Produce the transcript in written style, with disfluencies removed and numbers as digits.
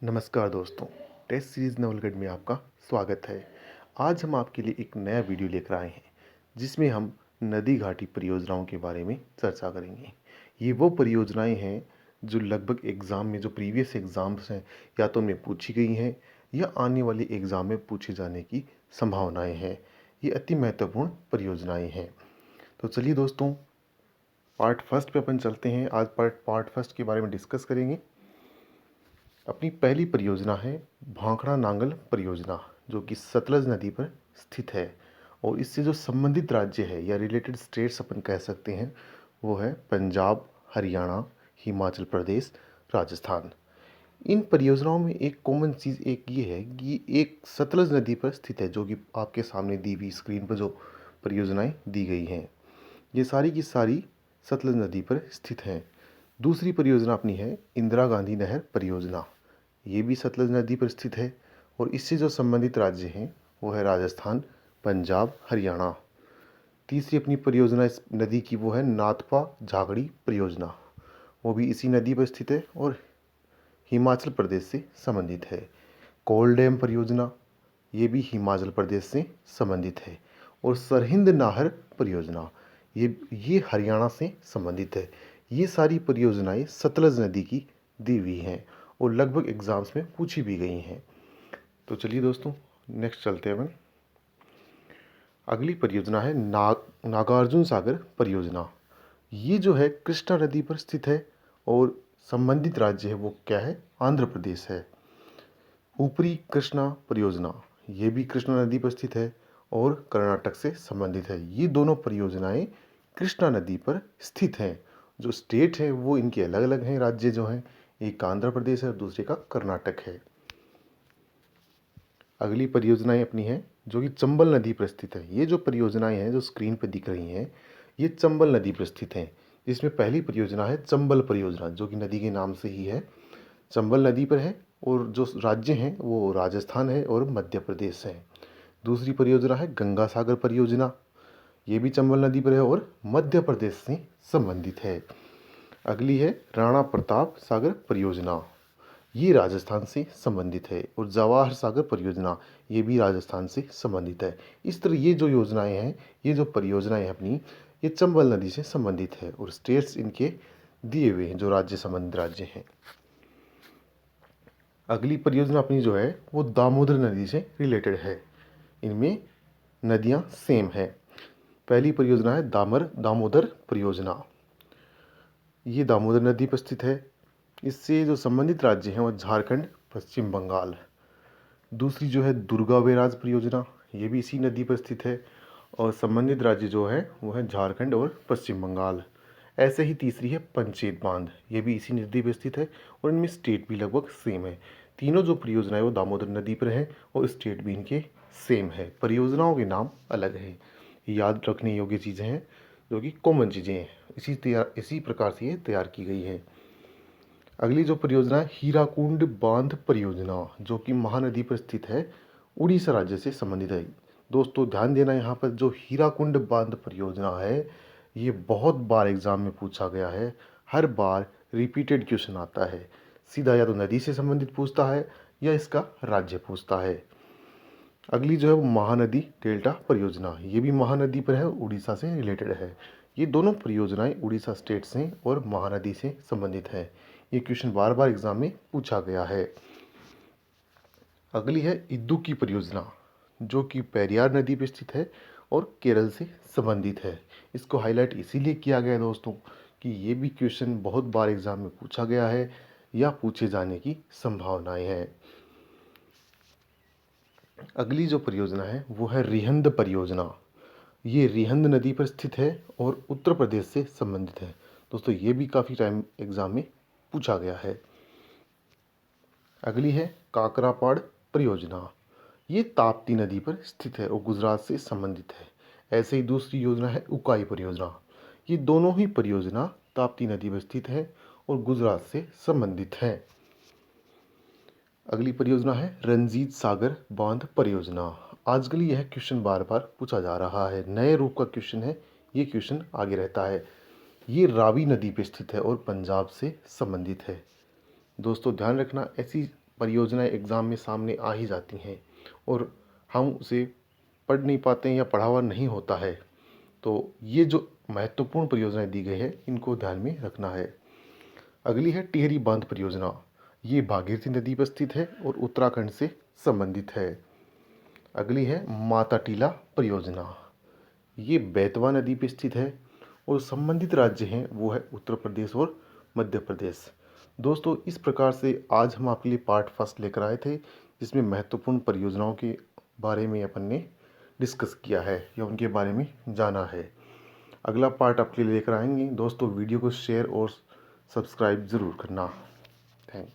नमस्कार दोस्तों, test series Nawalgarh में आपका स्वागत है। आज हम आपके लिए एक नया वीडियो लेकर आए हैं, जिसमें हम नदी घाटी परियोजनाओं के बारे में चर्चा करेंगे। ये वो परियोजनाएं हैं जो लगभग एग्ज़ाम में जो प्रीवियस एग्ज़ाम्स हैं या तो उनमें पूछी गई हैं या आने वाले एग्ज़ाम में पूछे जाने की संभावनाएं हैं। ये अति महत्वपूर्ण परियोजनाएं हैं। तो चलिए दोस्तों, पार्ट फर्स्ट पे अपन चलते हैं। आज पार्ट फर्स्ट के बारे में डिस्कस करेंगे। अपनी पहली परियोजना है भाखड़ा नांगल परियोजना, जो कि सतलज नदी पर स्थित है और इससे जो संबंधित राज्य है या रिलेटेड स्टेट्स अपन कह सकते हैं वो है पंजाब, हरियाणा, हिमाचल प्रदेश, राजस्थान। इन परियोजनाओं में एक कॉमन चीज़ एक ये है कि एक सतलज नदी पर स्थित है, जो कि आपके सामने दी हुई स्क्रीन पर जो परियोजनाएं दी गई हैं ये सारी की सारी सतलज नदी पर स्थित हैं। दूसरी परियोजना अपनी है इंदिरा गांधी नहर परियोजना। ये भी सतलज नदी पर स्थित है और इससे जो संबंधित राज्य हैं वो है राजस्थान, पंजाब, हरियाणा। तीसरी अपनी परियोजना इस नदी की वो है नाथपा झागड़ी परियोजना। वो भी इसी नदी पर स्थित है और हिमाचल प्रदेश से संबंधित है। कोल डैम परियोजना, ये भी हिमाचल प्रदेश से संबंधित है। और सरहिंद नाहर परियोजना, ये हरियाणा से संबंधित है। ये सारी परियोजनाएं सतलज नदी की दी हुई हैं और लगभग एग्ज़ाम्स में पूछी भी गई हैं। तो चलिए दोस्तों, नेक्स्ट चलते हैं अपन। अगली परियोजना है नागार्जुन सागर परियोजना। ये जो है कृष्णा नदी पर स्थित है और संबंधित राज्य है वो क्या है, आंध्र प्रदेश है। ऊपरी कृष्णा परियोजना, ये भी कृष्णा नदी पर स्थित है और कर्नाटक से संबंधित है। ये दोनों परियोजनाएं कृष्णा नदी पर स्थित हैं। जो स्टेट है वो इनके अलग अलग हैं, राज्य जो हैं, एक का आंध्र प्रदेश है और दूसरे का कर्नाटक है। अगली परियोजनाएं अपनी है जो कि चंबल नदी पर स्थित है। ये जो परियोजनाएं हैं जो स्क्रीन पर दिख रही हैं ये चंबल नदी पर स्थित हैं। इसमें पहली परियोजना है चंबल परियोजना, जो कि नदी के नाम से ही है, चंबल नदी पर है और जो राज्य हैं वो राजस्थान है और मध्य प्रदेश है। दूसरी परियोजना है गंगा सागर परियोजना, ये भी चंबल नदी पर है और मध्य प्रदेश से संबंधित है। अगली है राणा प्रताप सागर परियोजना, ये राजस्थान से संबंधित है। और जवाहर सागर परियोजना, ये भी राजस्थान से संबंधित है। इस तरह ये जो योजनाएं हैं, ये जो परियोजनाएं हैं अपनी, ये चंबल नदी से संबंधित है और स्टेट्स इनके दिए हुए हैं, जो राज्य संबंधित राज्य हैं। अगली परियोजना अपनी जो है वो दामोदर नदी से रिलेटेड है। इनमें नदियां सेम है। पहली परियोजना है दामोदर परियोजना, ये दामोदर नदी पर स्थित है। इससे जो संबंधित राज्य हैं वो झारखंड, पश्चिम बंगाल। दूसरी जो है दुर्गा बैराज परियोजना, ये भी इसी नदी पर स्थित है और संबंधित राज्य जो है वो है झारखंड और पश्चिम बंगाल। ऐसे ही तीसरी है पंचेत बांध, ये भी इसी नदी पर स्थित है और इनमें स्टेट भी लगभग सेम है। तीनों जो परियोजनाएं वो दामोदर नदी पर हैं और स्टेट भी इनके सेम है। परियोजनाओं के नाम अलग हैं। याद रखने योग्य चीज़ें हैं जो कि कॉमन चीज़ें हैं। इसी प्रकार से ये तैयार की गई है। अगली जो परियोजना है हीराकुंड बांध परियोजना, जो कि महानदी पर स्थित है, उड़ीसा राज्य से संबंधित है। दोस्तों ध्यान देना, यहाँ पर जो हीराकुंड बांध परियोजना है ये बहुत बार एग्जाम में पूछा गया है। हर बार रिपीटेड क्वेश्चन आता है। सीधा या तो नदी से संबंधित पूछता है या इसका राज्य पूछता है। अगली जो है वो महानदी डेल्टा परियोजना, ये भी महानदी पर है, उड़ीसा से रिलेटेड है। ये दोनों परियोजनाएं उड़ीसा स्टेट से और महानदी से संबंधित है। ये क्वेश्चन बार बार एग्जाम में पूछा गया है। अगली है इदुक्की परियोजना, जो कि पेरियार नदी पर स्थित है और केरल से संबंधित है। इसको हाईलाइट इसीलिए किया गया है दोस्तों कि ये भी क्वेश्चन बहुत बार एग्जाम में पूछा गया है या पूछे जाने की संभावनाएं हैं। अगली जो परियोजना है वो है रिहंद परियोजना, ये रिहंद नदी पर स्थित है और उत्तर प्रदेश से संबंधित है। दोस्तों ये भी काफ़ी टाइम एग्जाम में पूछा गया है। अगली है काकरापाड़ परियोजना, ये ताप्ती नदी पर स्थित है और गुजरात से संबंधित है। ऐसे ही दूसरी योजना है उकाई परियोजना, ये दोनों ही परियोजना ताप्ती नदी पर स्थित है और गुजरात से संबंधित है। अगली परियोजना है रंजीत सागर बांध परियोजना। आजकल यह क्वेश्चन बार बार पूछा जा रहा है, नए रूप का क्वेश्चन है, ये क्वेश्चन आगे रहता है। ये रावी नदी पे स्थित है और पंजाब से संबंधित है। दोस्तों ध्यान रखना, ऐसी परियोजनाएं एग्ज़ाम में सामने आ ही जाती हैं और हम उसे पढ़ नहीं पाते हैं या पढ़ा हुआ नहीं होता है। तो ये जो महत्वपूर्ण परियोजनाएं दी गई है इनको ध्यान में रखना है। अगली है टिहरी बांध परियोजना। ये भागीरथी नदी पर स्थित है और उत्तराखंड से संबंधित है। अगली है माता टीला परियोजना। ये बेतवा नदी पर स्थित है और संबंधित राज्य हैं वो है उत्तर प्रदेश और मध्य प्रदेश। दोस्तों, इस प्रकार से आज हम आपके लिए पार्ट फर्स्ट लेकर आए थे, जिसमें महत्वपूर्ण परियोजनाओं के बारे में अपन ने डिस्कस किया है या उनके बारे में जाना है। अगला पार्ट आपके लिए लेकर आएंगे। दोस्तों, वीडियो को शेयर और सब्सक्राइब ज़रूर करना। थैंक